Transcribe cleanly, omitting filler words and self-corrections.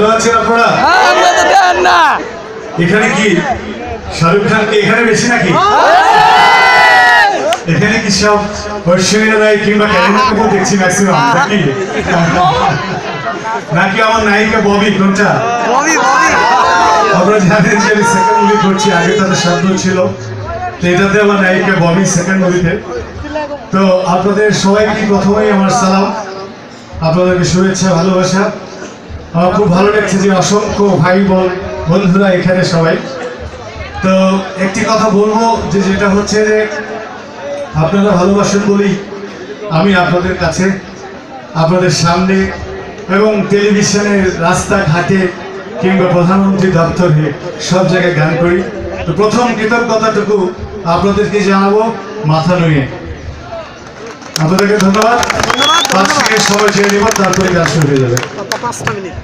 ভালো আছেন আপনারা? এখানে কি শাহরুখ খানকে এখানে বেশি নাকি? এখানে কি সব ঐশ্বরিয়া রায় কিংবা ক্যারিনা দেখছি ম্যাক্সিমাম নাকি? নাকি আমার নায়িকা ববি কোনটা? আপনারা জানেন যে আমি সেকেন্ড মুভি করছি, আগে তাদের শব্দ ছিল, তো এটাতে আমার নায়িকা ববি সেকেন্ড মুভিতে। তো আপনাদের সবাইকে প্রথমেই আমার সালাম, আপনাদেরকে শুভেচ্ছা ভালোবাসা। আমার খুব ভালো লাগছে যে অসংখ্য ভাই বোন বন্ধুরা এখানে সবাই। তো একটি কথা বলবো যে যেটা হচ্ছে যে আপনারা ভালোবাসেন বলেই আমি আপনাদের কাছে, আপনাদের সামনে এবং টেলিভিশনের রাস্তাঘাটে কিংবা প্রধানমন্ত্রী দপ্তরে সব জায়গায় গান করি। তো প্রথম কৃতজ্ঞতাটুকু আপনাদেরকে জানাবো মাথা নুয়ে। আপনাদেরকে ধন্যবাদ। 5 মিনিট সময় চেয়ে নিব, তারপরে গান শুরু হয়ে যাবে। 5 মিনিট।